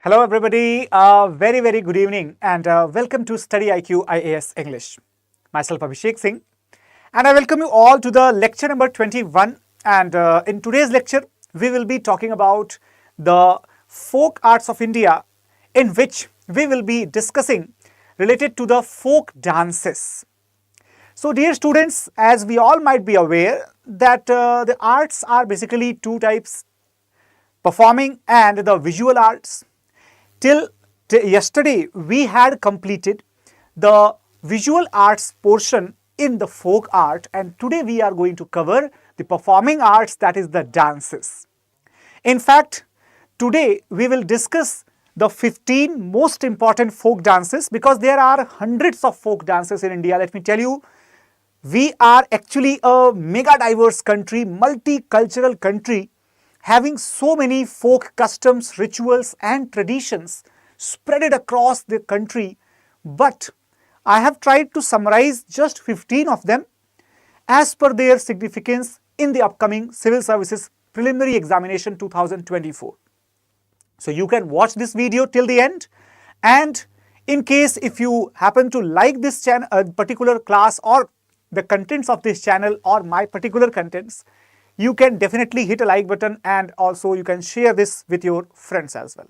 Hello everybody, very good evening and welcome to StudyIQ IAS English. Myself Abhishek Singh and I welcome you all to the lecture number 21 and in today's lecture we will be talking about the folk arts of India, in which we will be discussing related to the folk dances. So dear students, as we all might be aware that the arts are basically two types, performing and the visual arts. Till yesterday, we had completed the visual arts portion in the folk art, and today we are going to cover the performing arts, that is the dances. In fact, today we will discuss the 15 most important folk dances, because there are hundreds of folk dances in India. Let me tell you, we are actually a mega diverse country, multicultural country, having so many folk customs, rituals and traditions spread across the country, but I have tried to summarize just 15 of them as per their significance in the upcoming Civil Services Preliminary Examination 2024. So you can watch this video till the end, and in case if you happen to like this channel, particular class or the contents of this channel or my particular contents, you can definitely hit a like button and also you can share this with your friends as well.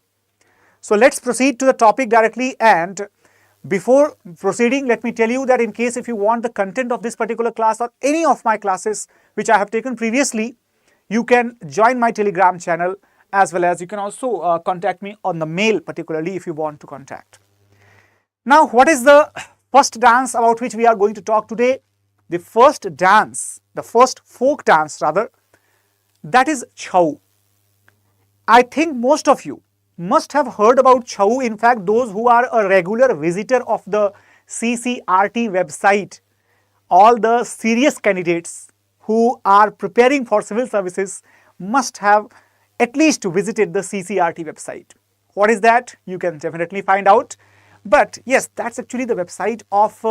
So let's proceed to the topic directly, and before proceeding, let me tell you that in case if you want the content of this particular class or any of my classes which I have taken previously, you can join my Telegram channel, as well as you can also contact me on the mail, particularly if you want to contact. Now, what is the first dance about which we are going to talk today? The first dance, the first folk dance rather, that is Chhau. I think most of you must have heard about Chhau. In fact, those who are a regular visitor of the CCRT website, all the serious candidates who are preparing for civil services must have at least visited the CCRT website. What is that? You can definitely find out. But yes, that's actually the website of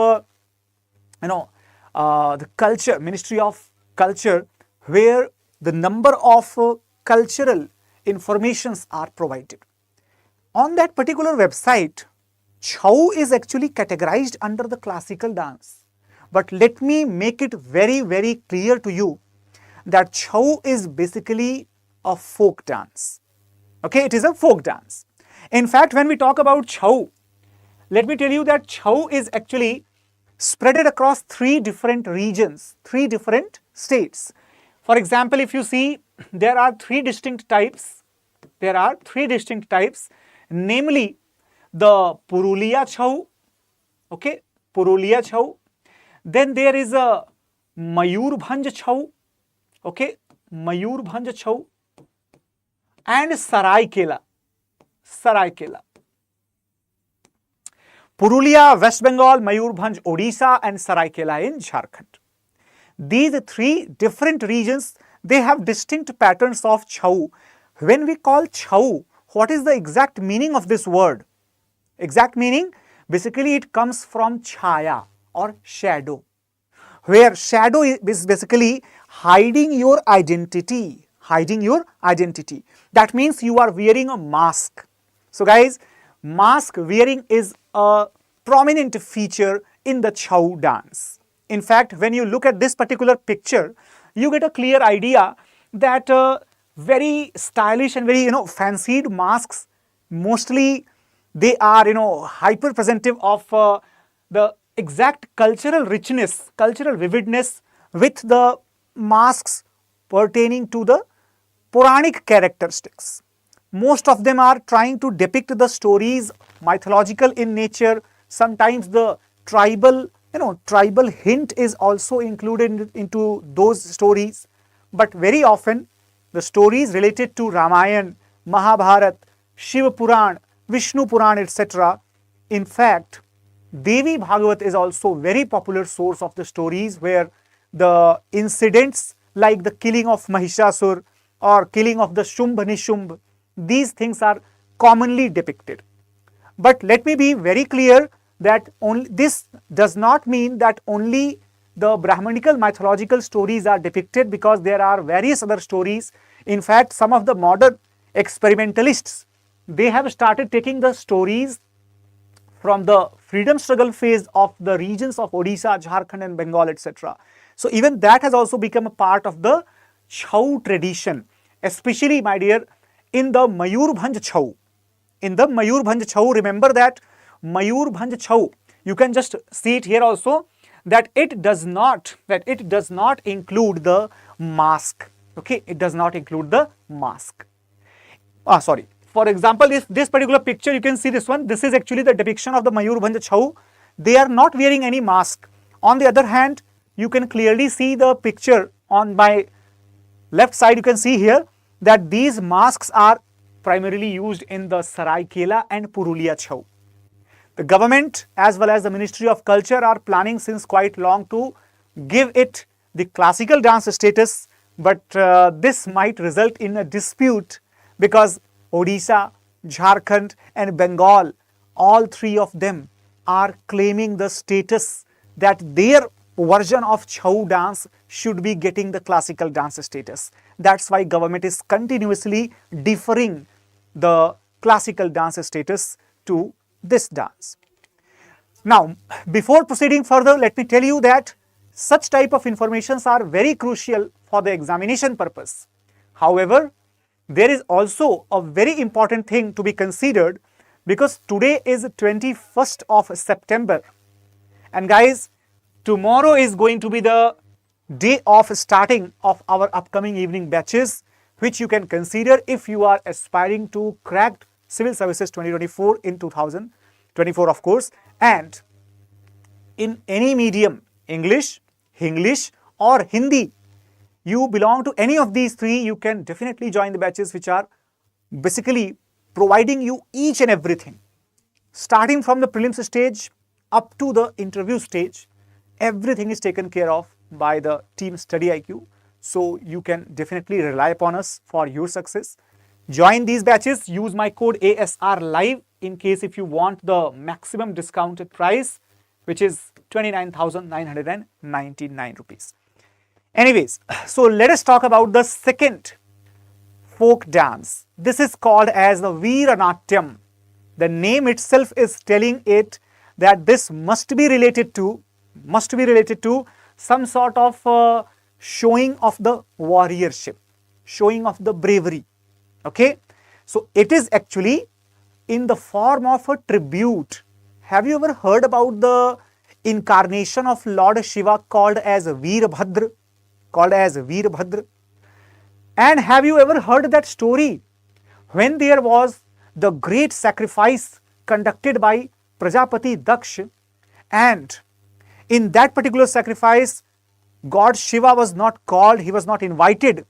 the culture, Ministry of Culture, where the number of cultural informations are provided. On that particular website, Chhau is actually categorized under the classical dance. But let me make it very clear to you that Chhau is basically a folk dance. Okay, it is a folk dance. In fact, when we talk about Chhau, let me tell you that Chhau is actually spread across three different regions, three different states. For example, if you see, there are three distinct types. Namely the Purulia Chhau, okay, Purulia Chhau. Then there is a Mayurbhanj Chhau, okay, Mayurbhanj Chhau, and Saraikela. Purulia, West Bengal, Mayurbhanj, Odisha, and Saraikela in Jharkhand. These three different regions, they have distinct patterns of Chhau. When we call Chhau, what is the exact meaning of this word? Exact meaning, basically it comes from chhaya or shadow, where shadow is basically hiding your identity. That means you are wearing a mask. So guys, mask wearing is a prominent feature in the Chhau dance. In fact, when you look at this particular picture, you get a clear idea that very stylish and very fancied masks, mostly they are hyper presentative of the exact cultural richness, cultural vividness with the masks pertaining to the Puranic characteristics. Most of them are trying to depict the stories, mythological in nature. Sometimes the tribal hint is also included into those stories. But very often, the stories related to Ramayana, Mahabharata, Shiva Puran, Vishnu Puran, etc. In fact, Devi Bhagavat is also very popular source of the stories, where the incidents like the killing of Mahishasur or killing of the Shumbh Nishumbh, these things are commonly depicted. But let me be very clear that this does not mean that only the Brahmanical mythological stories are depicted, because there are various other stories. In fact, some of the modern experimentalists they have started taking the stories from the freedom struggle phase of the regions of Odisha, Jharkhand and Bengal, etc. So even that has also become a part of the Chhau tradition, especially, my dear, in the Mayurbhanj Chhau. In the Mayurbhanj Chhau, remember that Mayurbhanj Chhau, you can just see it here also, that it does not include the mask. Okay, it does not include the mask. Sorry. For example, if this particular picture, you can see this one, this is actually the depiction of the Mayurbhanj Chhau. They are not wearing any mask. On the other hand, you can clearly see the picture on my left side. You can see here that these masks are primarily used in the Saraikela and Purulia Chhau. The government as well as the Ministry of Culture are planning since quite long to give it the classical dance status, but this might result in a dispute because Odisha, Jharkhand and Bengal, all three of them are claiming the status that their version of Chhau dance should be getting the classical dance status. That's why government is continuously deferring the classical dance status to this dance. Now, before proceeding further, let me tell you that such type of informations are very crucial for the examination purpose. However, there is also a very important thing to be considered because today is 21st of September and guys, tomorrow is going to be the day of starting of our upcoming evening batches, which you can consider if you are aspiring to crack Civil Services 2024 in 2024 of course, and in any medium, English, Hinglish or Hindi, you belong to any of these three, you can definitely join the batches which are basically providing you each and everything. Starting from the prelims stage up to the interview stage, everything is taken care of by the team StudyIQ. So you can definitely rely upon us for your success. Join these batches, use my code ASR Live in case if you want the maximum discounted price, which is 29,999 rupees. Anyways, so let us talk about the second folk dance. This is called as the Veeranatyam. The name itself is telling it that this must be related to some sort of showing of the warriorship, showing of the bravery. Okay, so it is actually in the form of a tribute. Have you ever heard about the incarnation of Lord Shiva called as Veerbhadra? And have you ever heard that story when there was the great sacrifice conducted by Prajapati Daksh, and in that particular sacrifice God Shiva was not called, he was not invited,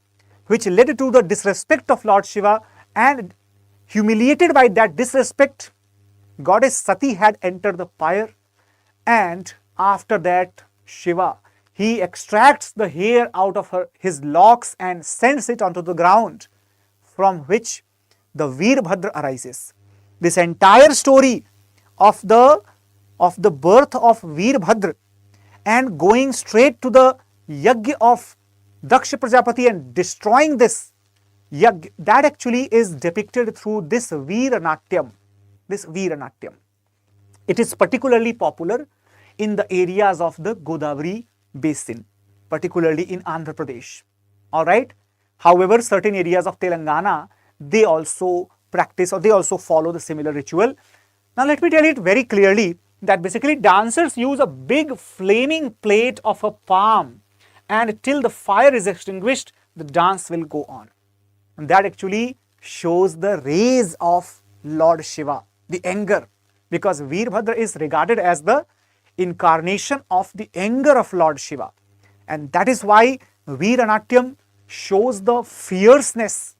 which led to the disrespect of Lord Shiva, and humiliated by that disrespect, Goddess Sati had entered the pyre, and after that Shiva, he extracts the hair out of his locks and sends it onto the ground, from which the Veerbhadra arises. This entire story of the birth of Veerbhadra and going straight to the yajna of Daksha Prajapati and destroying this yajna, that actually is depicted through this Veeranatyam. It is particularly popular in the areas of the Godavari basin, particularly in Andhra Pradesh. Alright. However, certain areas of Telangana, they also practice or they also follow the similar ritual. Now let me tell you it very clearly that basically dancers use a big flaming plate of a palm, and till the fire is extinguished, the dance will go on. And that actually shows the rage of Lord Shiva, the anger, because Veerbhadra is regarded as the incarnation of the anger of Lord Shiva. And that is why Veeranatyam shows the fierceness.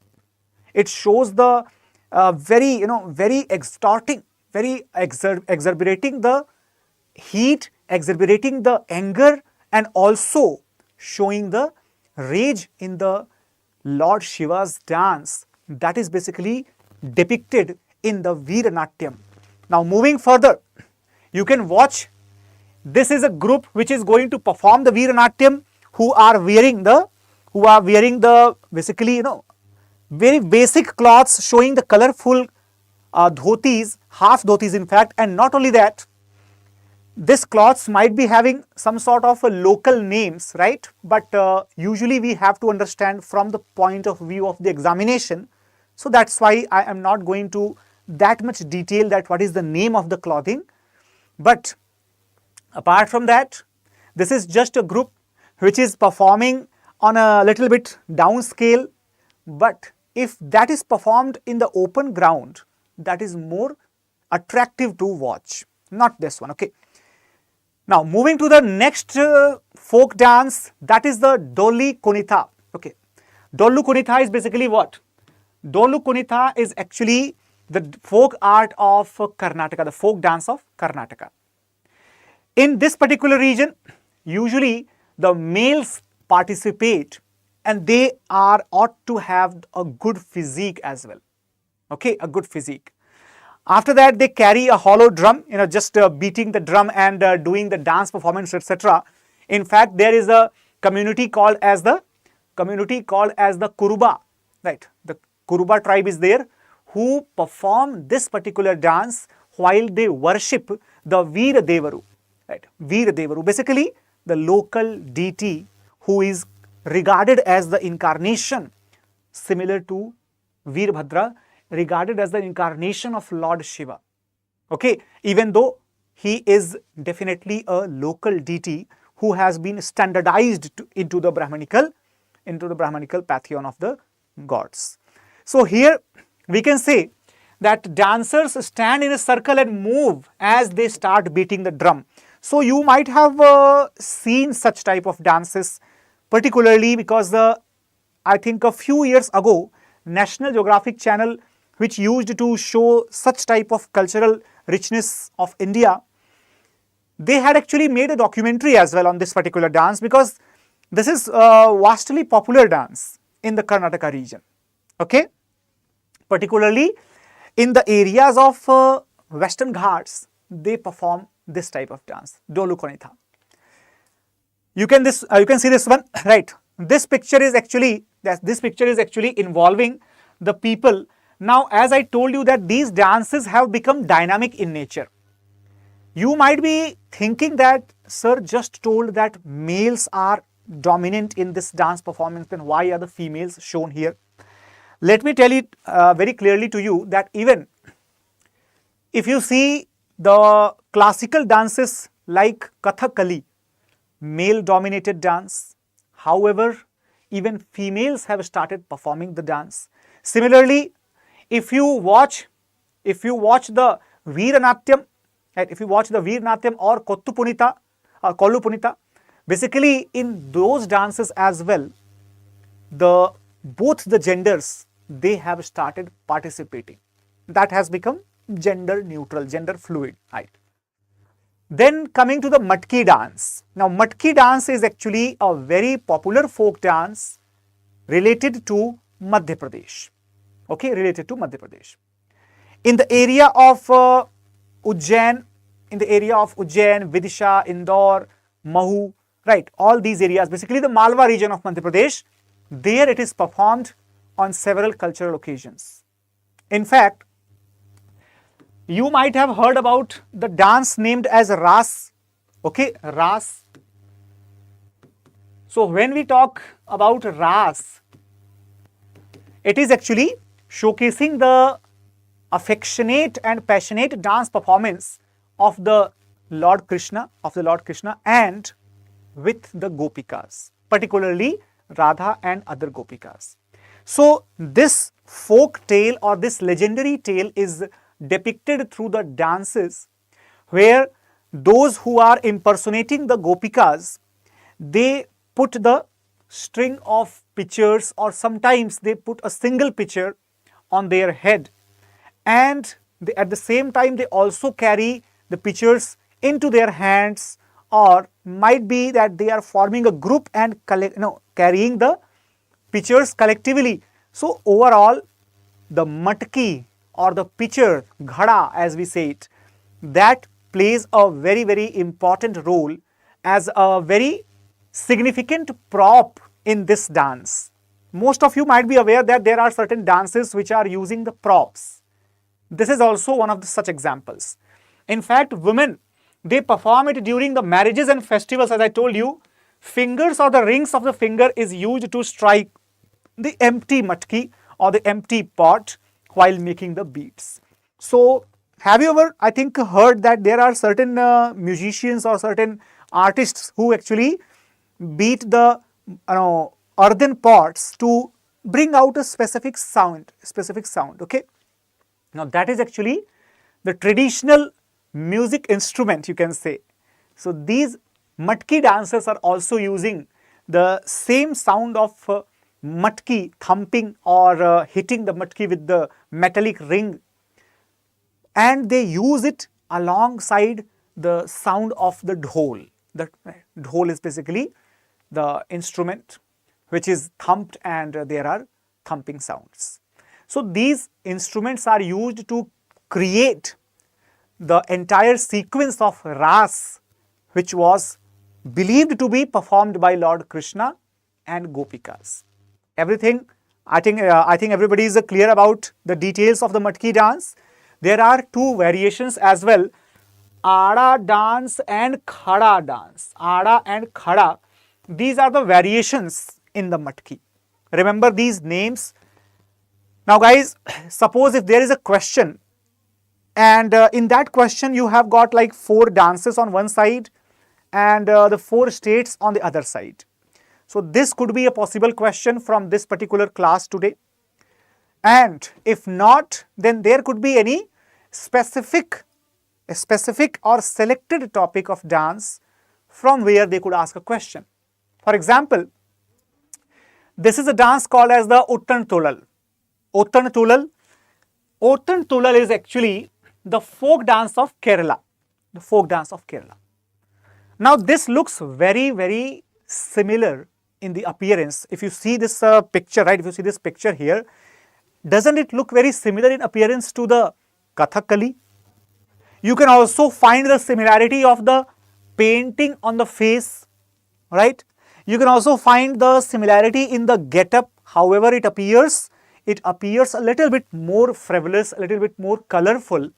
It shows the very extorting, very exacerbating the heat, exacerbating the anger, and also showing the rage in the Lord Shiva's dance. That is basically depicted in the Veeranatyam. Now moving further, you can watch. This is a group which is going to perform the Veeranatyam, who are wearing the basically very basic cloths showing the colorful dhotis, half dhotis in fact, and not only that, this cloths might be having some sort of a local names, right? But usually we have to understand from the point of view of the examination. So that's why I am not going to that much detail that what is the name of the clothing. But apart from that, this is just a group which is performing on a little bit downscale. But if that is performed in the open ground, that is more attractive to watch, not this one, okay? Now, moving to the next folk dance, that is the Dollu Kunitha. Okay, Dollu Kunitha is basically what? Dollu Kunitha is actually the folk art of Karnataka, the folk dance of Karnataka. In this particular region, usually the males participate and they ought to have a good physique as well. Okay, a good physique. After that, they carry a hollow drum, just beating the drum and doing the dance performance, etc. In fact, there is a community called as the Kuruba, right? The Kuruba tribe is there who perform this particular dance while they worship the Veeranatyam, right? Veeranatyam, basically the local deity who is regarded as the incarnation, similar to Veerbhadra, regarded as the incarnation of Lord Shiva. Okay, even though he is definitely a local deity who has been standardized into the Brahmanical pantheon of the gods. So here we can say that dancers stand in a circle and move as they start beating the drum. So you might have seen such type of dances, particularly because I think a few years ago, National Geographic Channel, which used to show such type of cultural richness of India, they had actually made a documentary as well on this particular dance, because this is a vastly popular dance in the Karnataka region. Okay, particularly in the areas of Western Ghats, they perform this type of dance, Dollu Kunitha. You can see this one, right? This picture is actually involving the people. Now, as I told you that these dances have become dynamic in nature. You might be thinking that, sir just told that males are dominant in this dance performance, then why are the females shown here? Let me tell it very clearly to you that even if you see the classical dances like Kathakali, male dominated dance, however, even females have started performing the dance. Similarly, if you watch the Veeranatyam, right, if you watch the Veeranatyam or Kollu Punitha, basically in those dances as well, both the genders, they have started participating. That has become gender neutral, gender fluid, right? Then coming to the Matki dance. Now, Matki dance is actually a very popular folk dance related to Madhya Pradesh. Okay, related to Madhya Pradesh. In the area of Ujjain, Vidisha, Indore, Mahu, right, all these areas, basically the Malwa region of Madhya Pradesh, there it is performed on several cultural occasions. In fact, you might have heard about the dance named as Ras, okay, Ras. So when we talk about Ras, it is actually showcasing the affectionate and passionate dance performance of the Lord Krishna and with the Gopikas, particularly Radha and other Gopikas. So this folk tale or this legendary tale is depicted through the dances where those who are impersonating the Gopikas, they put the string of pitchers, or sometimes they put a single pitcher on their head, and at the same time they also carry the pitchers into their hands, or might be that they are forming a group and carrying the pitchers collectively. So overall, the matki or the pitcher, ghada as we say it, that plays a very, very important role as a very significant prop in this dance. Most of you might be aware that there are certain dances which are using the props. This is also one of the such examples. In fact, women, they perform it during the marriages and festivals. As I told you, fingers or the rings of the finger is used to strike the empty matki or the empty pot while making the beats. So, have you ever, I think, heard that there are certain musicians or certain artists who actually beat the earthen pots to bring out a specific sound, okay? Now, that is actually the traditional music instrument, you can say. So, these matki dancers are also using the same sound of matki thumping or hitting the matki with the metallic ring, and they use it alongside the sound of the dhol. The dhol is basically the instrument which is thumped, and there are thumping sounds. So, these instruments are used to create the entire sequence of Ras, which was believed to be performed by Lord Krishna and Gopikas. Everything, I think everybody is clear about the details of the Matki dance. There are two variations as well, Ada dance and Khada dance. Ada and Khada, these are the variations in the Matki. Remember these names. Now guys, suppose if there is a question, and in that question you have got like 4 dances on one side and the 4 states on the other side. So this could be a possible question from this particular class today. And if not, then there could be any specific or selected topic of dance from where they could ask a question. For example, this is a dance called as the Ottan Thullal. Ottan Thullal. Ottan Thullal is actually the folk dance of Kerala. The folk dance of Kerala. Now this looks very, very similar in the appearance. If you see this picture, right? If you see this picture here, doesn't it look very similar in appearance to the Kathakali? You can also find the similarity of the painting on the face, right? You can also find the similarity in the get-up. However it appears a little bit more frivolous, a little bit more colorful.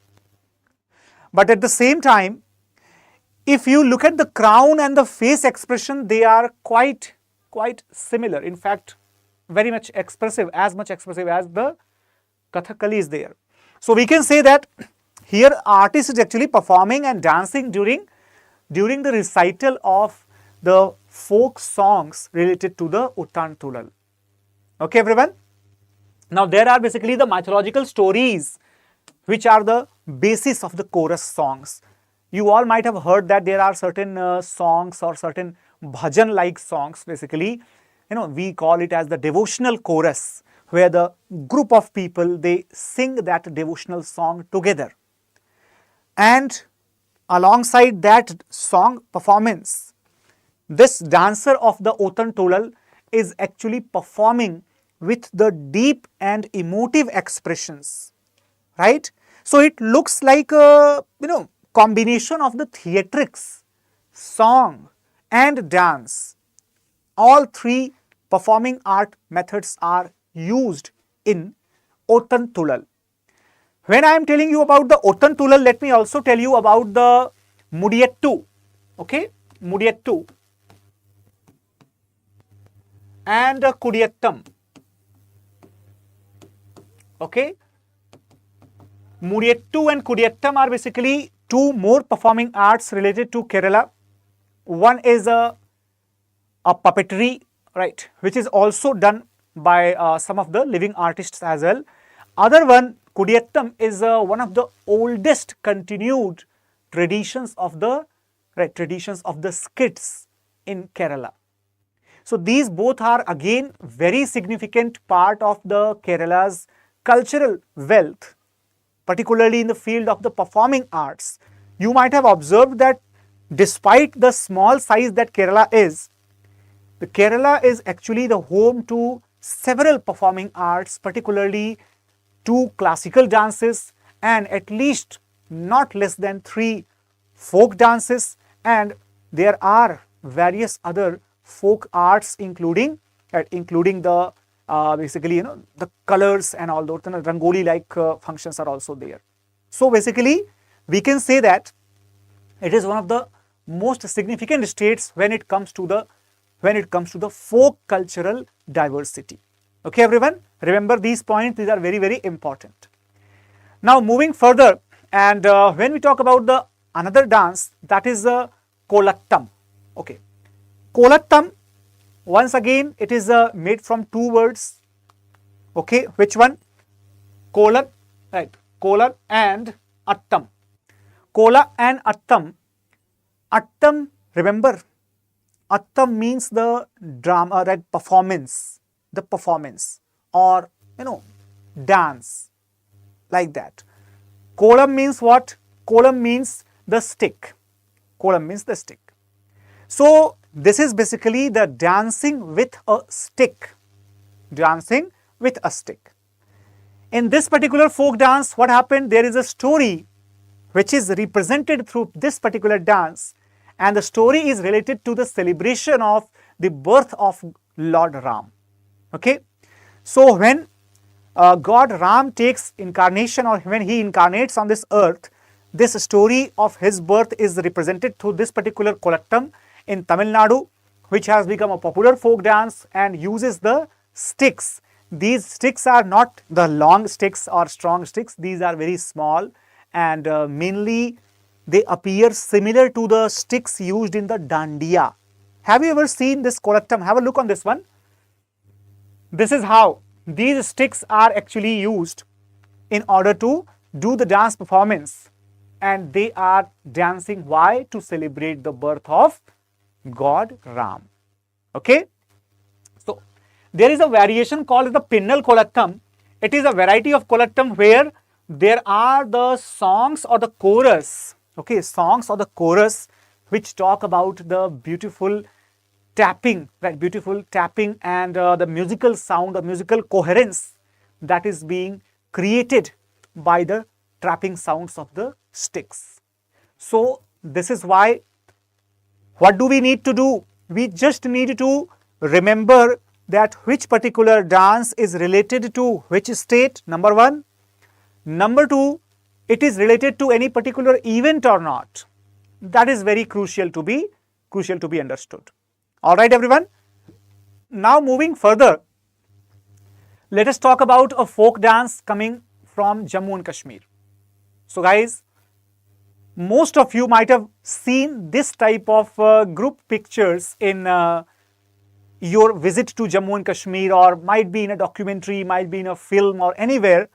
But at the same time, if you look at the crown and the face expression, they are quite similar. In fact, very much expressive, as much expressive as the Kathakali is there. So we can say that here artist is actually performing and dancing during the recital of the folk songs related to the Ottan Thullal. Okay, everyone? Now there are basically the mythological stories which are the basis of the chorus songs. You all might have heard that there are certain songs or certain bhajan-like songs, basically, we call it as the devotional chorus, where the group of people, they sing that devotional song together. And alongside that song performance, this dancer of the Ottan Thullal is actually performing with the deep and emotive expressions, right? So it looks like a combination of the theatrics, song and dance. All 3 performing art methods are used in Ottan Thullal. When I am telling you about the Ottan Thullal, let me also tell you about the Mudiyettu, okay, Mudiyettu and Kudiyattam, okay. Mudiyettu and Kudiyattam are basically 2 more performing arts related to Kerala. One is a puppetry, right, which is also done by some of the living artists as well. Other one, Kudiyattam, is one of the oldest continued traditions of the skits in Kerala. So these both are again very significant part of the Kerala's cultural wealth, particularly in the field of the performing arts. You might have observed that despite the small size that Kerala is, the Kerala is actually the home to several performing arts, particularly 2 classical dances and at least not less than 3 folk dances, and there are various other folk arts including the basically, the colors and all those, rangoli like functions are also there. So basically, we can say that it is one of the most significant states when it comes to the folk cultural diversity. Okay, everyone, remember these points. These are very, very important. Now, moving further, and when we talk about the another dance, that is Kolattam. Okay, Kolattam, once again, it is made from two words. Okay, which one? Kolat, right? Kolat and Attam. Kola and Attam. Attam, remember, Attam means the drama, right? Performance, the performance, or dance, like that. Kolam means what? Kolam means the stick. Kolam means the stick. So this is basically the dancing with a stick. Dancing with a stick. In this particular folk dance, what happened? There is a story which is represented through this particular dance, and the story is related to the celebration of the birth of Lord Ram. Okay, so when God Ram takes incarnation, or when he incarnates on this earth, this story of his birth is represented through this particular Kolattam in Tamil Nadu, which has become a popular folk dance and uses the sticks. These sticks are not the long sticks or strong sticks. These are very small, and mainly they appear similar to the sticks used in the Dandiya. Have you ever seen this Kolattam? Have a look on this one. This is how these sticks are actually used in order to do the dance performance, and they are dancing. Why? To celebrate the birth of God Ram. Okay. So there is a variation called the Pinnal Kolattam. It is a variety of Kolattam where there are the songs or the chorus. Okay, songs or the chorus which talk about the beautiful tapping, right? Beautiful tapping and the musical sound or musical coherence that is being created by the tapping sounds of the sticks. So this is why, what do we need to do? We just need to remember that which particular dance is related to which state, number one. Number two, it is related to any particular event or not. That is very crucial to be understood. All right, everyone. Now moving further, let us talk about a folk dance coming from Jammu and Kashmir. So guys, most of you might have seen this type of group pictures in your visit to Jammu and Kashmir, or might be in a documentary, might be in a film or anywhere.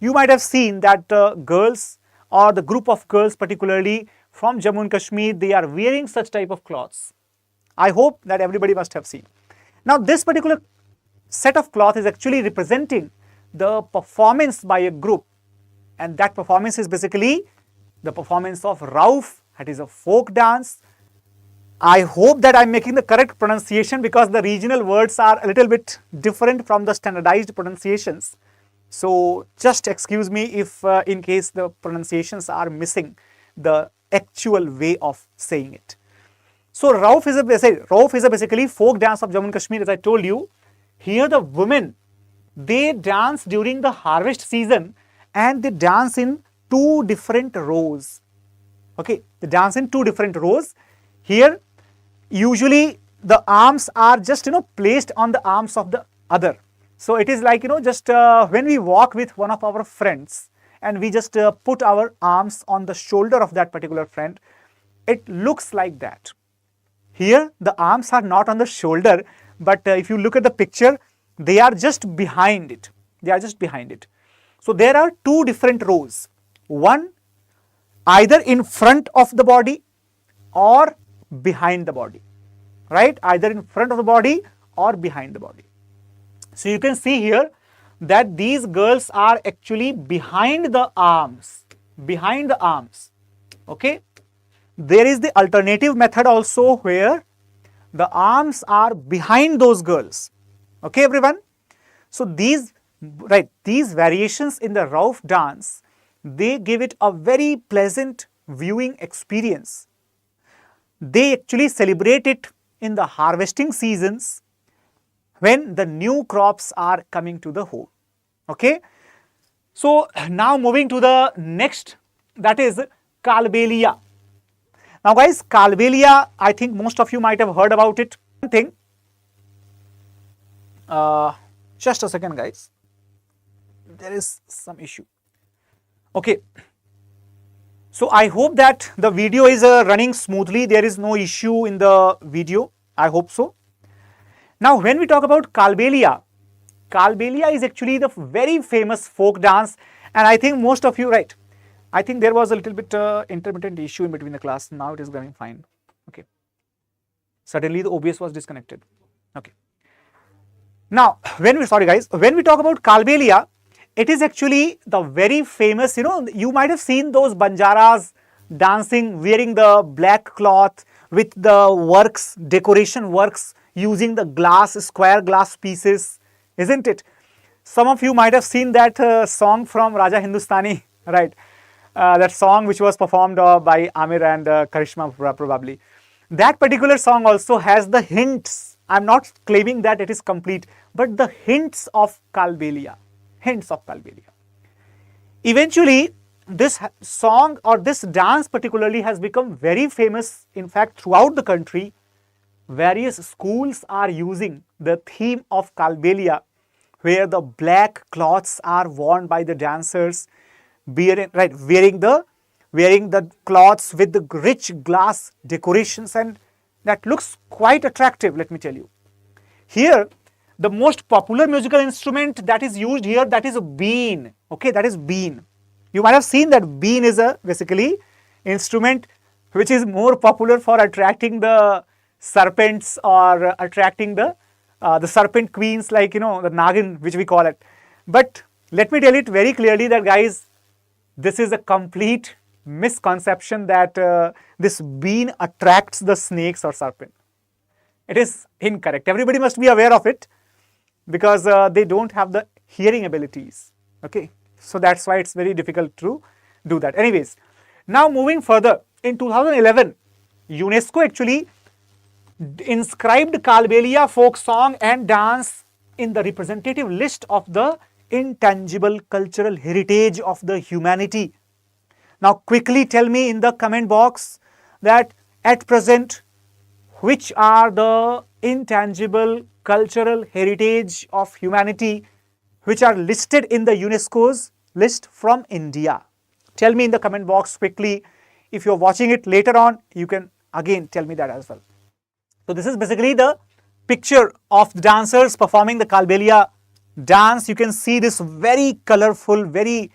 You might have seen that girls, or the group of girls particularly from Jammu and Kashmir, they are wearing such type of clothes. I hope that everybody must have seen. Now this particular set of cloth is actually representing the performance by a group, and that performance is basically the performance of Rouf. That is a folk dance. I hope that I am making the correct pronunciation, because the regional words are a little bit different from the standardized pronunciations. So just excuse me if in case the pronunciations are missing the actual way of saying it. So Rouf is a basically folk dance of Jammu and Kashmir, as I told you. Here the women, they dance during the harvest season, and they dance in two different rows. Okay, they dance in two different rows. Here, usually the arms are just placed on the arms of the other. So it is like just when we walk with one of our friends, and we just put our arms on the shoulder of that particular friend, it looks like that. Here the arms are not on the shoulder, but if you look at the picture, they are just behind it. They are just behind it. So there are two different rows. One either in front of the body or behind the body, right? Either in front of the body or behind the body. So you can see here that these girls are actually behind the arms, okay? There is the alternative method also where the arms are behind those girls, okay everyone? So these variations in the Rouf dance, they give it a very pleasant viewing experience. They actually celebrate it in the harvesting seasons, when the new crops are coming to the home. Okay. So now moving to the next, that is Kalbelia. Now guys, Kalbelia, I think most of you might have heard about it. One thing, just a second guys, there is some issue. Okay. So I hope that the video is running smoothly. There is no issue in the video. I hope so. Now when we talk about Kalbelia, Kalbelia is actually the very famous folk dance, and I think most of you, right, I think there was a little bit intermittent issue in between the class. Now it is going fine. Okay. Suddenly the OBS was disconnected. Okay. Now when we talk about Kalbelia, it is actually the very famous, you might have seen those Banjaras dancing wearing the black cloth with the works, decoration works, using the glass, square glass pieces, isn't it? Some of you might have seen that song from Raja Hindustani, right? That song which was performed by Amir and Karishma probably. That particular song also has the hints. I'm not claiming that it is complete, but the hints of Kalbelia. Hints of Kalbelia. Eventually, this song or this dance particularly has become very famous, in fact, throughout the country. Various schools are using the theme of Kalbelia, where the black cloths are worn by the dancers, wearing the cloths with the rich glass decorations, and that looks quite attractive, let me tell you. Here, the most popular musical instrument that is used here, that is a bean. Okay, that is bean. You might have seen that bean is a basically instrument which is more popular for attracting the serpents or attracting the serpent queens, like the Nagin, which we call it. But let me tell it very clearly that guys, this is a complete misconception that this bean attracts the snakes or serpent. It is incorrect. Everybody must be aware of it because they don't have the hearing abilities. Okay, so that's why it's very difficult to do that. Anyways, now moving further, in 2011, UNESCO actually inscribed Kalbelia folk song and dance in the representative list of the intangible cultural heritage of the humanity. Now quickly tell me in the comment box that at present, which are the intangible cultural heritage of humanity which are listed in the UNESCO's list from India. Tell me in the comment box quickly. If you're watching it later on, you can again tell me that as well. So this is basically the picture of the dancers performing the Kalbelia dance. You can see this very colorful, very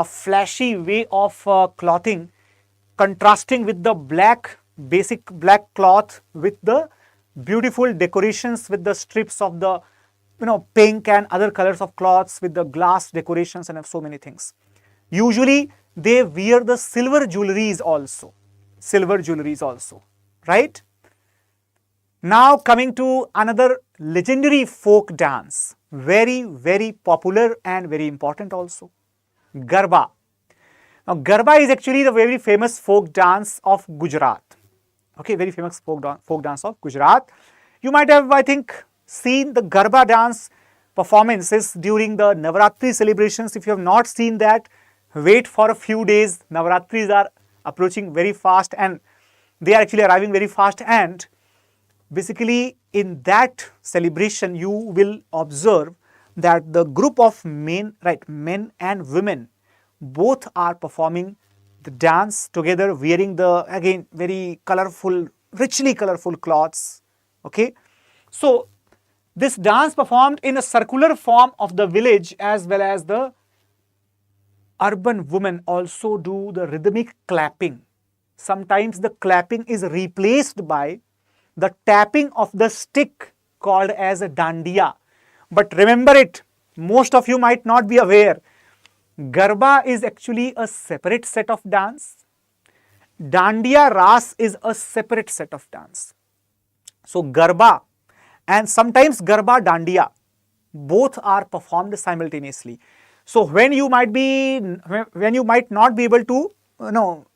flashy way of clothing, contrasting with the basic black cloth with the beautiful decorations with the strips of the pink and other colors of cloths with the glass decorations and so many things. Usually they wear the silver jewelries also, right? Now coming to another legendary folk dance, very, very popular and very important also, Garba. Now Garba is actually the very famous folk dance of Gujarat. Okay, very famous folk dance of Gujarat. You might have, I think, seen the Garba dance performances during the Navaratri celebrations. If you have not seen that, wait for a few days. Navaratris are approaching very fast and they are actually arriving very fast, and basically in that celebration you will observe that the group of men and women both are performing the dance together, wearing the again very colorful, richly colorful cloths. Okay, so this dance performed in a circular form of the village, as well as the urban women also do the rhythmic clapping. Sometimes the clapping is replaced by the tapping of the stick called as a dandiya. But remember it, most of you might not be aware, Garba is actually a separate set of dance. Dandiya Ras is a separate set of dance. So Garba and sometimes Garba Dandiya, both are performed simultaneously. So when you might not be able to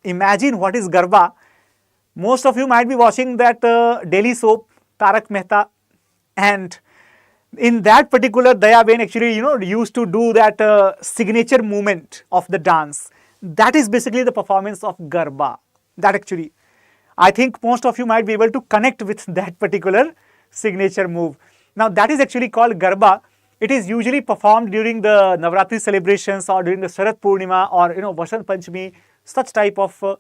imagine what is Garba, most of you might be watching that daily soap Tarak Mehta, and In that particular, Daya Ben actually, used to do that signature movement of the dance. That is basically the performance of Garba. That actually, I think most of you might be able to connect with that particular signature move. Now that is actually called Garba. It is usually performed during the Navratri celebrations or during the Sharat Purnima or Vasant Panchami, such type of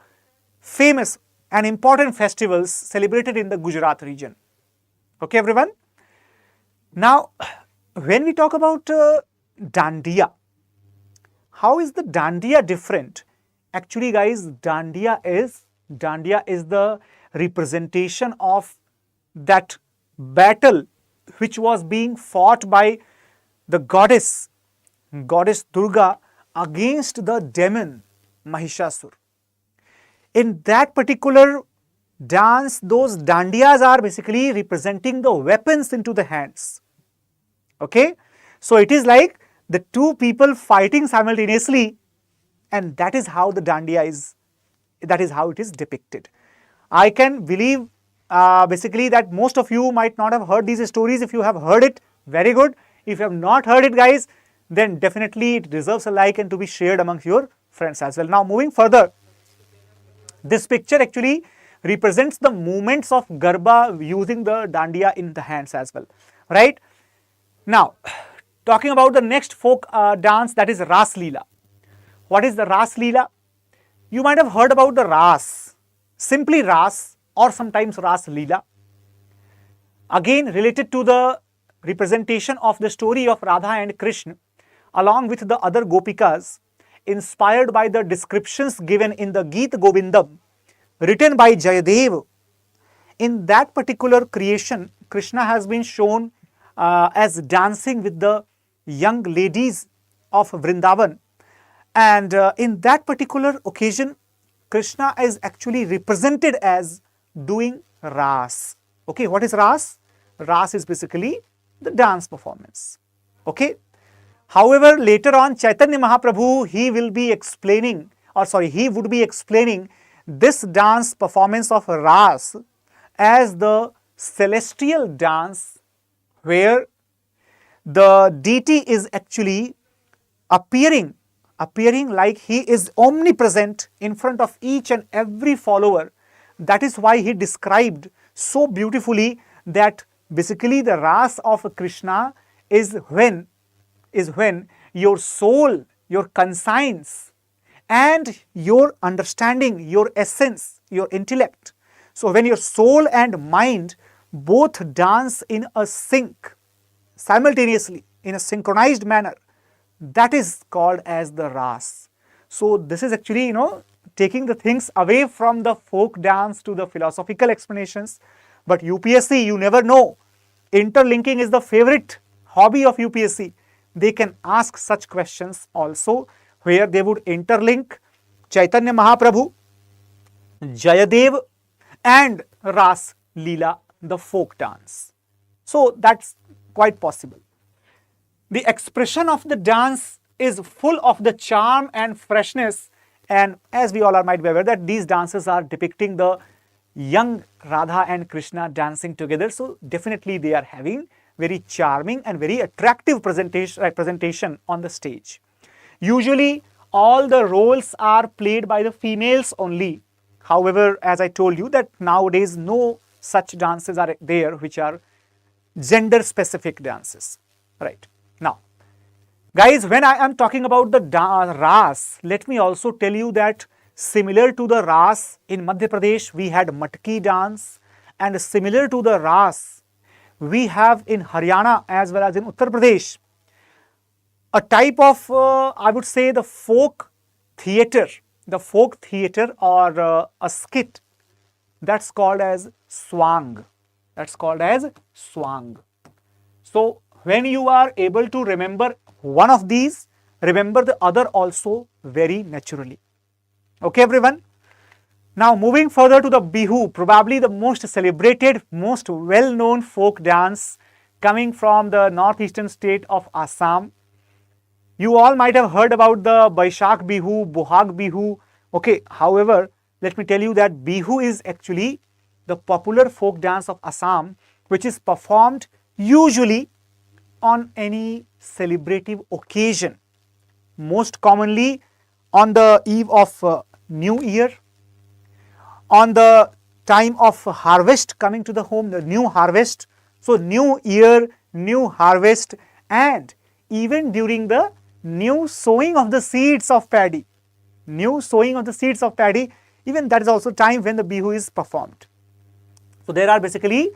famous and important festivals celebrated in the Gujarat region. Okay, everyone. Now, when we talk about Dandiya, how is the Dandiya different? Actually, guys, Dandiya is the representation of that battle which was being fought by the goddess Durga against the demon Mahishasur. In that particular dance, those dandiyas are basically representing the weapons into the hands. Okay, so it is like the two people fighting simultaneously, and that is how the dandiya is, that is how it is depicted. I can believe basically that most of you might not have heard these stories. If you have heard it, very good. If you have not heard it, guys, then definitely it deserves a like and to be shared amongst your friends as well. Now, moving further, this picture actually represents the movements of Garba using the dandiya in the hands as well, right? Now, talking about the next folk dance, that is Ras Leela. What is the Ras Leela? You might have heard about the Ras, simply Ras or sometimes Ras Leela. Again, related to the representation of the story of Radha and Krishna along with the other Gopikas, inspired by the descriptions given in the Geet Govindam written by Jayadev. In that particular creation, Krishna has been shown as dancing with the young ladies of Vrindavan, and in that particular occasion, Krishna is actually represented as doing Ras. Okay, what is Ras? Ras is basically the dance performance. Okay. However, later on, Chaitanya Mahaprabhu, he would be explaining this dance performance of Ras as the celestial dance, where the deity is actually appearing like he is omnipresent in front of each and every follower. That is why he described so beautifully that basically the Ras of Krishna is when your soul, your conscience and your understanding, your essence, your intellect. So when your soul and mind both dance in a sync, simultaneously, in a synchronized manner, that is called as the Ras. So this is actually, taking the things away from the folk dance to the philosophical explanations. But UPSC, you never know. Interlinking is the favorite hobby of UPSC. They can ask such questions also, where they would interlink Chaitanya Mahaprabhu, Jayadev and Ras Leela, the folk dance. So that's quite possible. The expression of the dance is full of the charm and freshness, and as we all might be aware that these dances are depicting the young Radha and Krishna dancing together. So definitely they are having very charming and very attractive presentation on the stage. Usually all the roles are played by the females only. However, as I told you that nowadays no such dances are there which are gender specific dances, right? Now, guys, when I am talking about the Ras, let me also tell you that similar to the Ras in Madhya Pradesh, we had Matki dance, and similar to the Ras, we have in Haryana as well as in Uttar Pradesh a type of, I would say, the folk theatre or a skit that's called as swang. So when you are able to remember one of these, remember the other also very naturally. Okay, everyone. Now moving further to the Bihu, probably the most celebrated, most well-known folk dance coming from the northeastern state of Assam. You all might have heard about the Baishakh Bihu, Bohag Bihu. Okay, however, let me tell you that Bihu is actually the popular folk dance of Assam, which is performed usually on any celebrative occasion, most commonly on the eve of New Year, on the time of harvest coming to the home, the new harvest. So, New Year, new harvest, and even during the new sowing of the seeds of paddy, even that is also time when the Bihu is performed. So, there are basically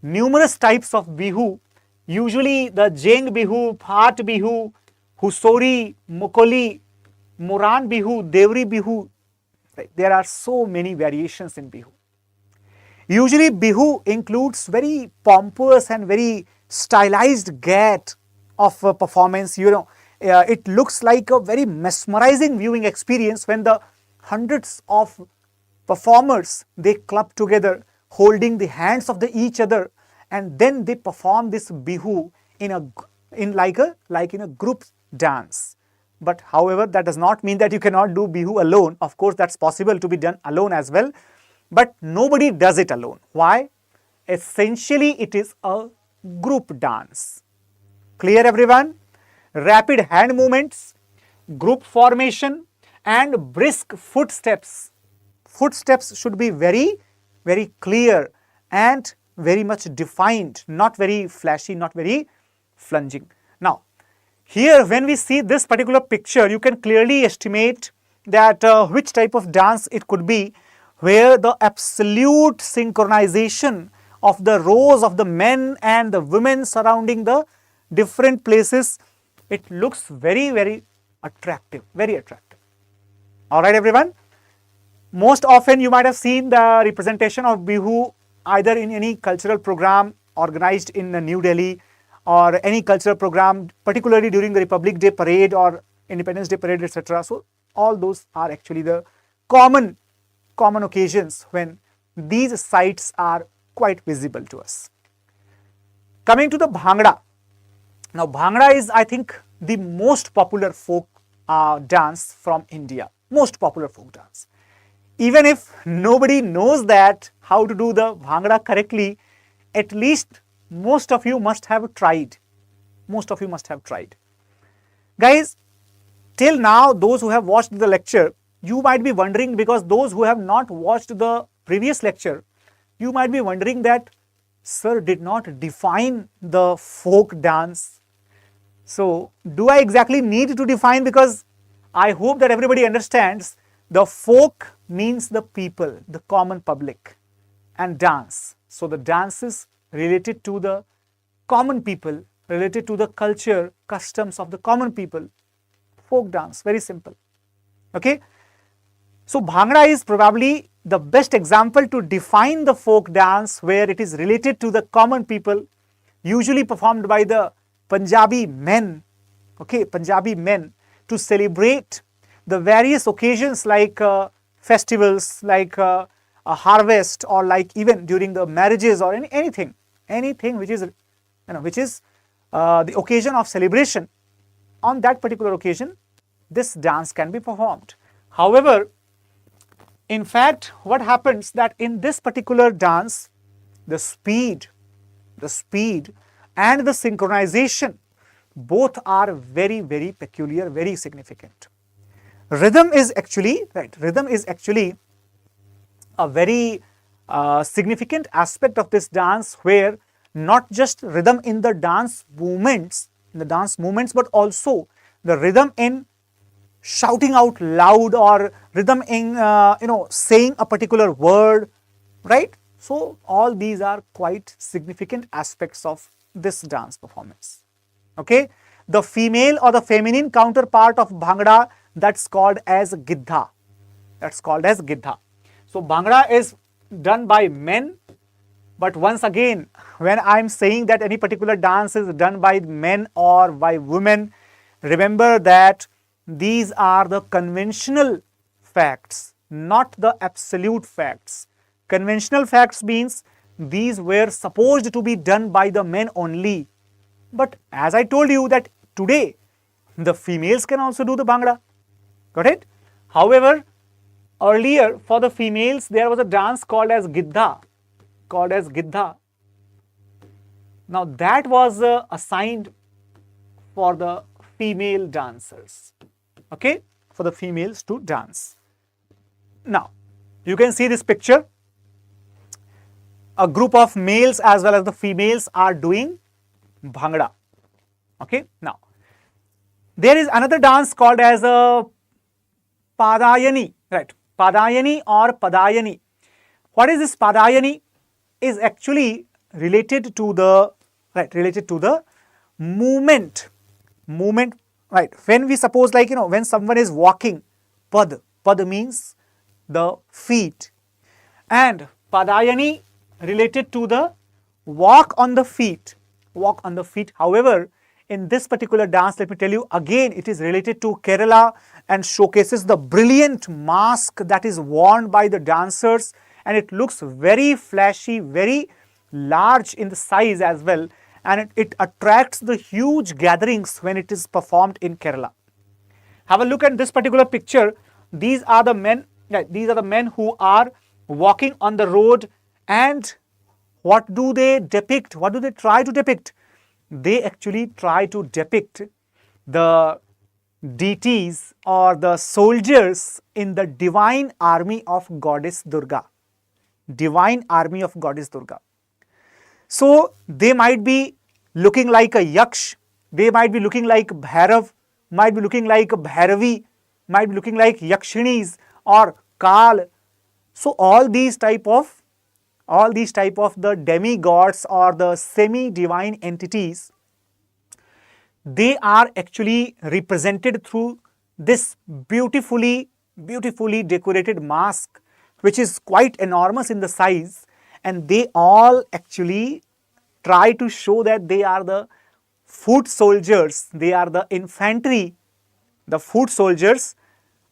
numerous types of Bihu, usually the Jeng Bihu, Phat Bihu, Husori, Mukoli, Moran Bihu, Devri Bihu. Right? There are so many variations in Bihu. Usually Bihu includes very pompous and very stylized gait of performance. It looks like a very mesmerizing viewing experience when the hundreds of performers, they club together holding the hands of each other, and then they perform this Bihu in a group dance. But however, that does not mean that you cannot do Bihu alone. Of course, that's possible to be done alone as well. But nobody does it alone. Why? Essentially, it is a group dance. Clear, everyone? Rapid hand movements, group formation, and brisk footsteps. Footsteps should be very, very clear and very much defined, not very flashy, not very flunging. Now, here when we see this particular picture, you can clearly estimate that which type of dance it could be, where the absolute synchronization of the rows of the men and the women surrounding the different places, it looks very, very attractive, very attractive. Alright everyone, most often you might have seen the representation of Bihu either in any cultural program organized in New Delhi, or any cultural program, particularly during the Republic Day parade or Independence Day parade, etc. So, all those are actually the common occasions when these sights are quite visible to us. Coming to the Bhangra. Now, Bhangra is, I think, the most popular folk dance from India, most popular folk dance. Even if nobody knows that how to do the Bhangra correctly, at least most of you must have tried. Guys, till now, those who have watched the lecture, you might be wondering, because those who have not watched the previous lecture, you might be wondering that, sir did not define the folk dance. So, do I exactly need to define? Because I hope that everybody understands the folk means the people, the common public, and dance. So, the dance is related to the common people, related to the culture, customs of the common people. Folk dance, very simple. Okay. So, Bhangra is probably the best example to define the folk dance, where it is related to the common people, usually performed by the Punjabi men, Punjabi men, to celebrate the various occasions like festivals, like a harvest, or like even during the marriages, or anything which is the occasion of celebration. On that particular occasion, this dance can be performed. However, in fact, what happens that in this particular dance, the speed and the synchronization, both are very, very peculiar, very significant. Rhythm is actually a very significant aspect of this dance, where not just rhythm in the dance movements, but also the rhythm in shouting out loud, or rhythm in saying a particular word, right? So, all these are quite significant aspects of this dance performance. Okay, the female or the feminine counterpart of Bhangra, that's called as Giddha. So, Bhangra is done by men, but once again, when I am saying that any particular dance is done by men or by women, remember that these are the conventional facts, not the absolute facts. Conventional facts means these were supposed to be done by the men only. But as I told you that today, the females can also do the Bhangra. Got it? However, earlier for the females, there was a dance called as Giddha. Now that was assigned for the female dancers, okay, for the females to dance. Now you can see this picture. A group of males as well as the females are doing Bhangra. Okay, now there is another dance called as a Padayani, right? Padayani or Padayani. What is this Padayani? Is actually related to the movement, right? When we suppose, like, when someone is walking, pad means the feet, and Padayani related to the walk on the feet. However, in this particular dance, let me tell you again, it is related to Kerala and showcases the brilliant mask that is worn by the dancers, and it looks very flashy, very large in the size as well, and it attracts the huge gatherings when it is performed in Kerala. Have a look at this particular picture. These are the men who are walking on the road, and what do they depict? What do they try to depict? They actually try to depict the deities or the soldiers in the divine army of goddess Durga. Divine army of goddess Durga. So they might be looking like a Yaksh, they might be looking like Bhairav, might be looking like Bhairavi, might be looking like Yakshinis or Kal. So all these type of the demigods or the semi-divine entities, they are actually represented through this beautifully decorated mask, which is quite enormous in the size, and they all actually try to show that they are the foot soldiers, they are the infantry, the foot soldiers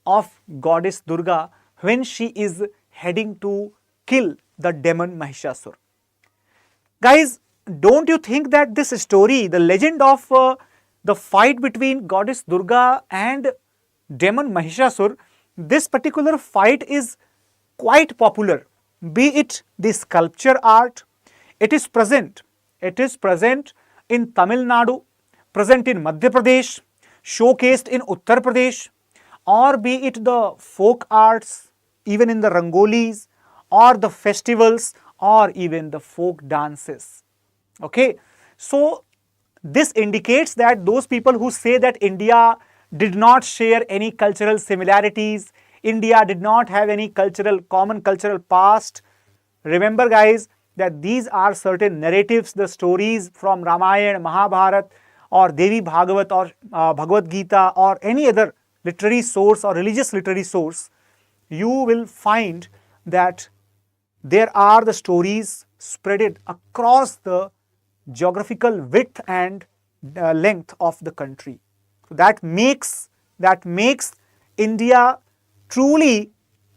of goddess Durga when she is heading to kill the demon Mahishasur. Guys, don't you think that this story, the legend of the fight between goddess Durga and demon Mahishasur, this particular fight is quite popular, be it the sculpture art, it is present in Tamil Nadu, present in Madhya Pradesh, showcased in Uttar Pradesh, or be it the folk arts, even in the rangolis, or the festivals, or even the folk dances. Okay, so this indicates that those people who say that India did not share any cultural similarities, India did not have any common cultural past. Remember, guys, that these are certain narratives, the stories from Ramayana, Mahabharata, or Devi Bhagavat, or Bhagavad Gita, or any other literary source or religious literary source. You will find that there are the stories spreaded across the geographical width and length of the country. So that makes India truly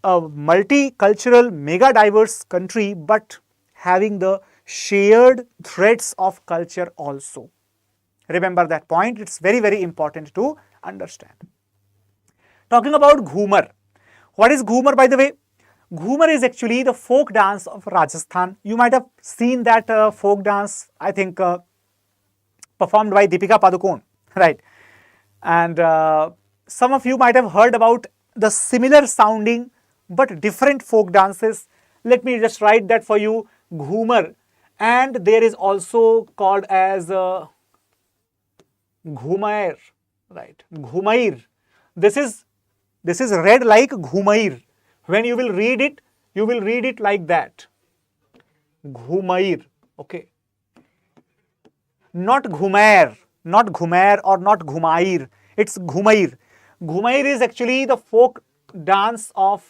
a multicultural, mega diverse country, but having the shared threads of culture also. Remember that point, it's very important to understand. Talking about Ghoomar. What is Ghoomar, by the way? Ghoomar is actually the folk dance of Rajasthan. You might have seen that folk dance, I think, performed by Deepika Padukone, right? And some of you might have heard about the similar sounding but different folk dances. Let me just write that for you, Ghoomar. And there is also called as Ghoomar, right? Ghoomair. This is read like Ghoomair. When you will read it like that. Ghoomair, okay. Not Ghoomar, not Ghoomar or not Ghoomair. It's Ghoomair. Ghoomair is actually the folk dance of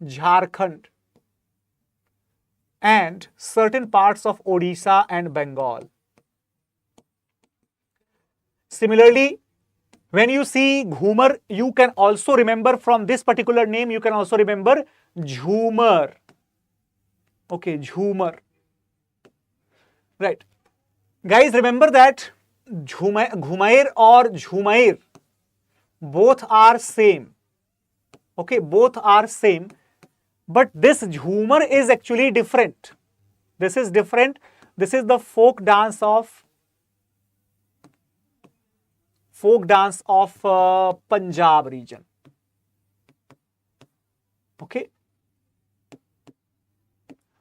Jharkhand and certain parts of Odisha and Bengal. Similarly, when you see Ghoomar, you can also remember from this particular name, you can also remember Jhoomar. Okay, Jhoomar. Right. Guys, remember that Ghoomair or Jhoomar, both are same. Okay, both are same. But this Ghoomar is actually different. This is different. This is the folk dance of Punjab region. Okay.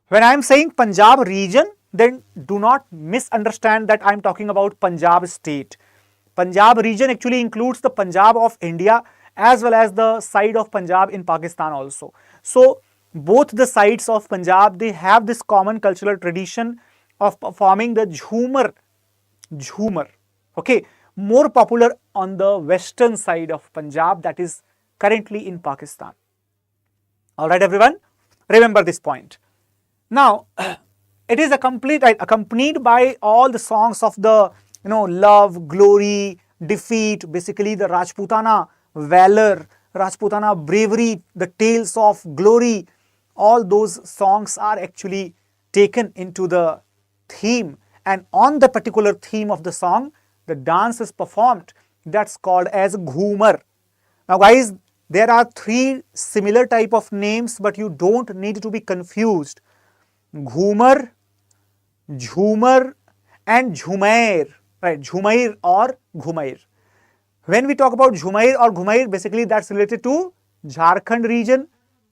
When I am saying Punjab region, then do not misunderstand that I am talking about Punjab state. Punjab region actually includes the Punjab of India as well as the side of Punjab in Pakistan also. So both the sides of Punjab, they have this common cultural tradition of performing the Ghoomar. Okay, more popular on the western side of Punjab, that is currently in Pakistan. All right, everyone, remember this point. Now, it is accompanied by all the songs of the love, glory, defeat, basically the Rajputana valor, Rajputana bravery, the tales of glory. All those songs are actually taken into the theme, and on the particular theme of the song, the dance is performed. That's called as Ghoomar. Now, guys, there are three similar type of names, but you don't need to be confused. Ghoomar, Jhumar, and Jhumair, right? Jhumair or Ghumair. When we talk about Jhumair or Ghumair, basically that's related to Jharkhand region.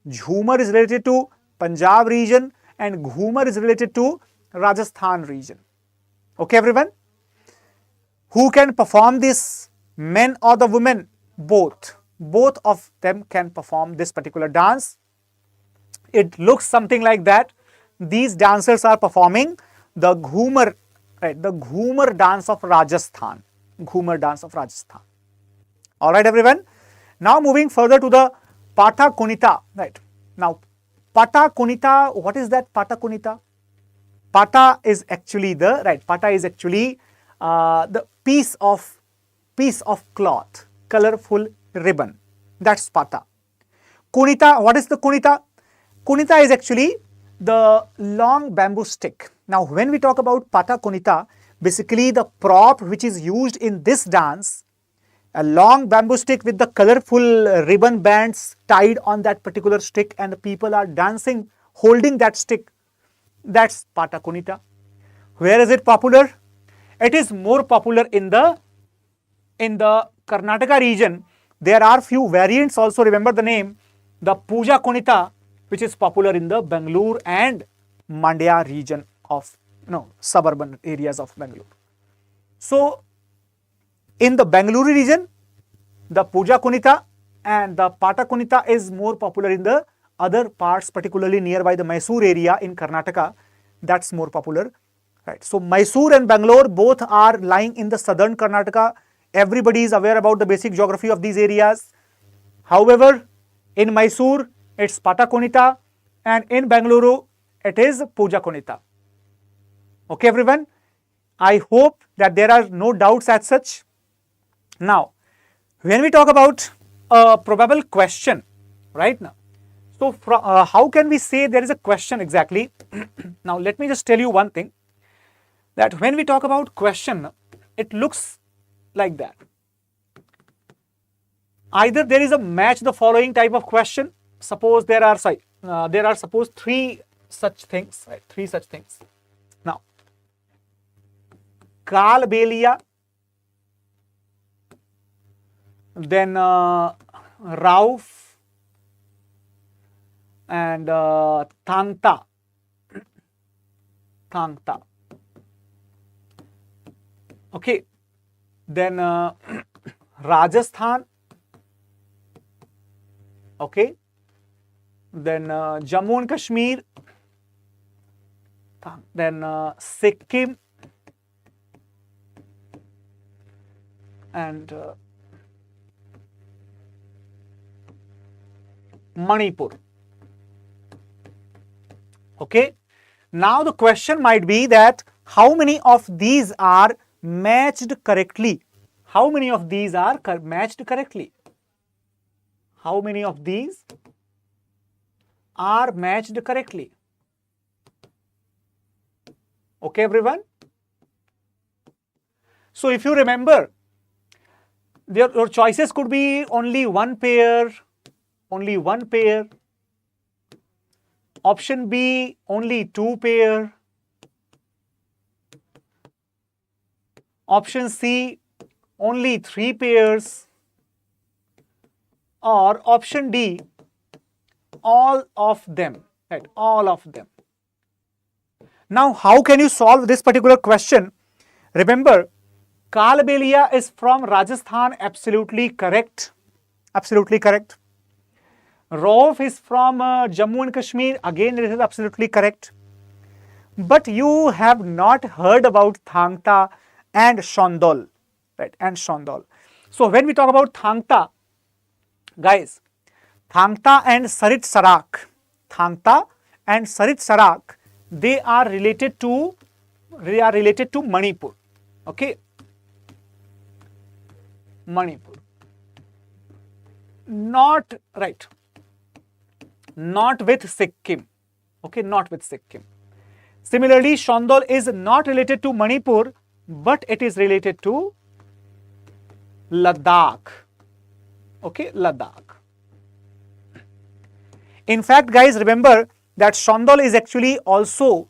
Jhumar is related to Punjab region, and Ghoomar is related to Rajasthan region. Okay, everyone? Who can perform this? Men or the women? Both. Both of them can perform this particular dance. It looks something like that. These dancers are performing the Ghoomar, right? The Ghoomar dance of Rajasthan. Ghoomar dance of Rajasthan. All right, everyone. Now moving further to the Pata Kunitha, right? Now, Pata Kunitha, what is that Pata Kunitha? Pata is actually the piece of cloth, colorful ribbon. That's Pata. Kunitha, what is the Kunitha? Kunitha is actually the long bamboo stick. Now, when we talk about Pata Kunitha, basically the prop which is used in this dance, a long bamboo stick with the colorful ribbon bands tied on that particular stick, and the people are dancing holding that stick. That's Pata Kunitha. Where is it popular? It is more popular in the Karnataka region. There are few variants also. Remember the name, the Puja Kunitha, which is popular in the Bangalore and Mandya region of suburban areas of Bangalore. So in the Bangalore region, the Puja Kunitha and the Pata Kunitha is more popular in the other parts, particularly nearby the Mysore area in Karnataka. That's more popular, right? So Mysore and Bangalore both are lying in the southern Karnataka. Everybody is aware about the basic geography of these areas. However, in Mysore, it's Pata Kunitha, and in Bangalore, it is Puja Kunitha. Okay, everyone? I hope that there are no doubts as such. Now, when we talk about a probable question, right now, so how can we say there is a question exactly? Now, let me just tell you one thing, that when we talk about question, it looks like that. Either there is a match the following type of question. Suppose there are three such things, right? Three such things. Now, Kalbelia, then Rouf, and Thangta. Okay, then Rajasthan. Okay, then Jammu and Kashmir, then Sikkim, and Manipur. Okay, now the question might be that how many of these are matched correctly? How many of these are matched correctly? How many of these are matched correctly? Okay, everyone? So if you remember, your choices could be only one pair, Option B, only 2 pair. Option C, only 3 pairs. Or option D, all of them, right? All of them. Now, how can you solve this particular question? Remember, Kalbelia is from Rajasthan, absolutely correct. Absolutely correct. Rouf is from Jammu and Kashmir, again it is absolutely correct. But you have not heard about Thangta and Shondol, right? And Shondol. So when we talk about Thangta, guys, Thangta and Sarit Sarak, they are related to Manipur. Okay, Manipur. Not right. Not with Sikkim. Okay, not with Sikkim. Similarly, Shondol is not related to Manipur, but it is related to Ladakh. Okay, Ladakh. In fact, guys, remember that Shondol is actually also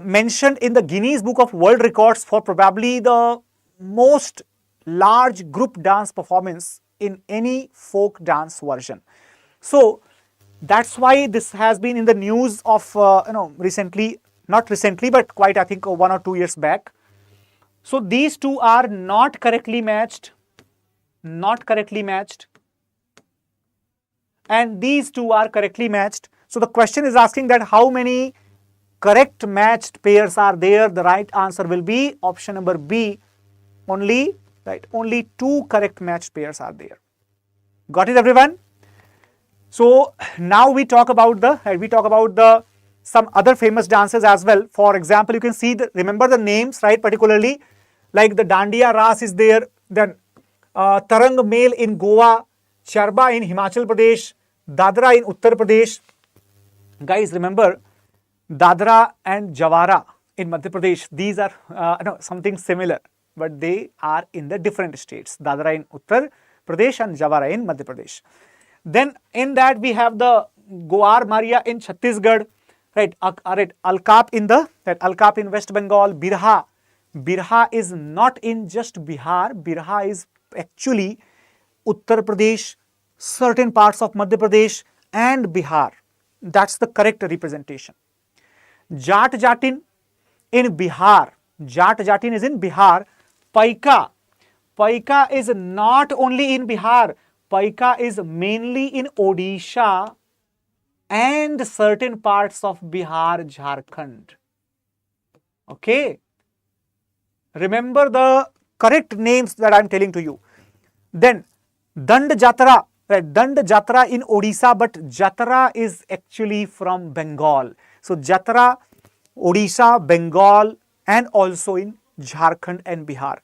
mentioned in the Guinness Book of World Records for probably the most large group dance performance in any folk dance version. So that's why this has been in the news of recently, not recently, but quite I think 1 or 2 years back. So these two are not correctly matched, and these two are correctly matched. So the question is asking that how many correct matched pairs are there? The right answer will be option number B, only 2 correct matched pairs are there. Got it, everyone? So now we talk about some other famous dances as well. For example, you can see remember the names, right? Particularly like the Dandiya Ras is there, then Tarang Mel in Goa, Charba in Himachal Pradesh, Dadra in Uttar Pradesh. Guys, remember Dadra and Jawara in Madhya Pradesh. These are something similar, but they are in the different states. Dadra in Uttar Pradesh and Jawara in Madhya Pradesh. Then in that we have the Goar Maria in Chhattisgarh, right? Alkap in West Bengal. Birha is not in just Bihar. Birha is actually Uttar Pradesh, certain parts of Madhya Pradesh and Bihar. That's the correct representation. Jat Jatin in Bihar. Jat Jatin is in Bihar. Paika is not only in Bihar. Paika is mainly in Odisha and certain parts of Bihar, Jharkhand. Okay. Remember the correct names that I am telling to you. Then Dand Jatra, right? Dand Jatra in Odisha, but Jatra is actually from Bengal. So Jatra, Odisha, Bengal, and also in Jharkhand and Bihar.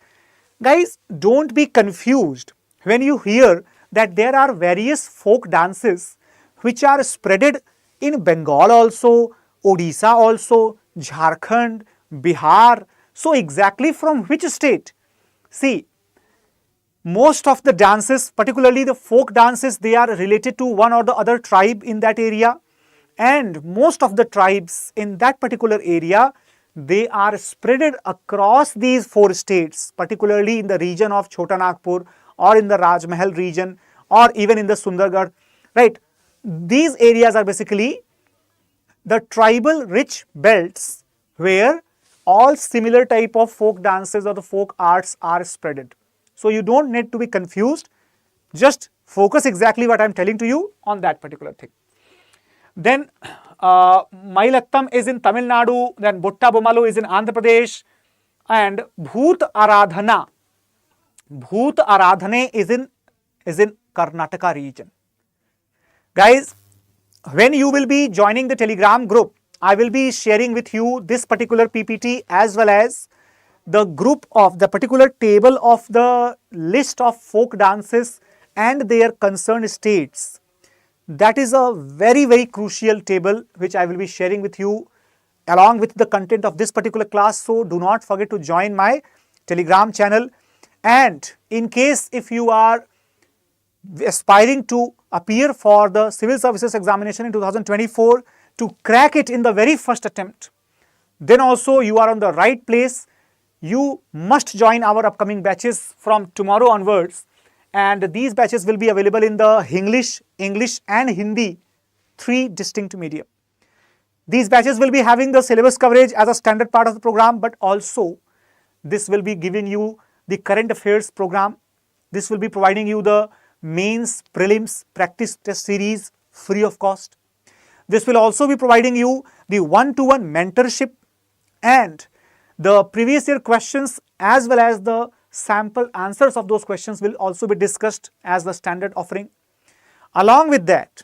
Guys, don't be confused when you hear that there are various folk dances which are spreaded in Bengal also, Odisha also, Jharkhand, Bihar. So exactly from which state? See, most of the dances, particularly the folk dances, they are related to one or the other tribe in that area, and most of the tribes in that particular area, they are spreaded across these 4 states, particularly in the region of Chota Nagpur or in the Rajmahal region or even in the Sundargarh, right? These areas are basically the tribal rich belts where all similar type of folk dances or the folk arts are spreaded. So you don't need to be confused. Just focus exactly what I am telling to you on that particular thing. Then Mailattam is in Tamil Nadu, then Butta Bomalu is in Andhra Pradesh, and Bhoot Aradhana is in Karnataka region. Guys, when you will be joining the Telegram group, I will be sharing with you this particular PPT as well as the group of the particular table of the list of folk dances and their concerned states. That is a very, very crucial table which I will be sharing with you along with the content of this particular class. So do not forget to join my Telegram channel. And in case if you are aspiring to appear for the civil services examination in 2024, to crack it in the very first attempt, then also you are on the right place. You must join our upcoming batches from tomorrow onwards, and these batches will be available in the English and Hindi, 3 distinct media. These batches will be having the syllabus coverage as a standard part of the program, but also this will be giving you the current affairs program. This will be providing you the mains, prelims, practice test series free of cost. This will also be providing you the one-to-one mentorship, and the previous year questions as well as the sample answers of those questions will also be discussed as the standard offering. Along with that,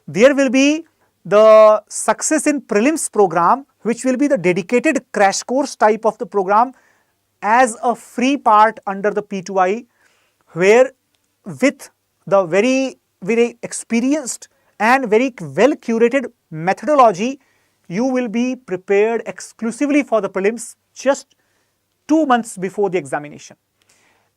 there will be the success in prelims program, which will be the dedicated crash course type of the program as a free part under the P2I, where with the very experienced and very well curated methodology, you will be prepared exclusively for the prelims just 2 months before the examination.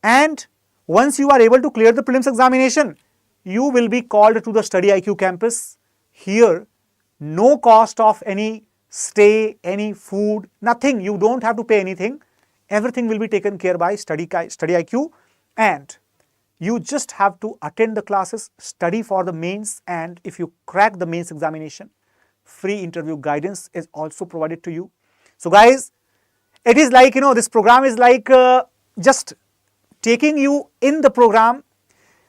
And once you are able to clear the prelims examination, you will be called to the StudyIQ campus. Here, no cost of any stay, any food, nothing. You don't have to pay anything. Everything will be taken care by StudyIQ, and you just have to attend the classes, study for the mains, and if you crack the mains examination, free interview guidance is also provided to you. So guys, it is like, this program is like just taking you in the program,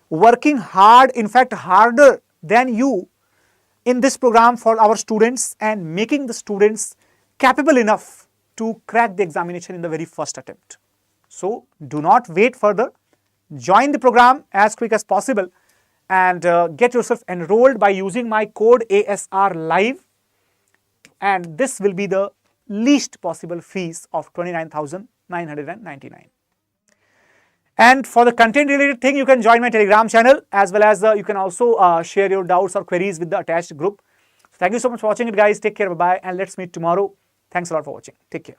working hard, in fact harder than you in this program for our students, and making the students capable enough to crack the examination in the very first attempt. So do not wait further. Join the program as quick as possible and get yourself enrolled by using my code ASR Live, and this will be the least possible fees of 29,999. And for the content related thing, you can join my Telegram channel, as well as you can also share your doubts or queries with the attached group. Thank you so much for watching it, guys. Take care, bye-bye, and let's meet tomorrow. Thanks a lot for watching. Take care.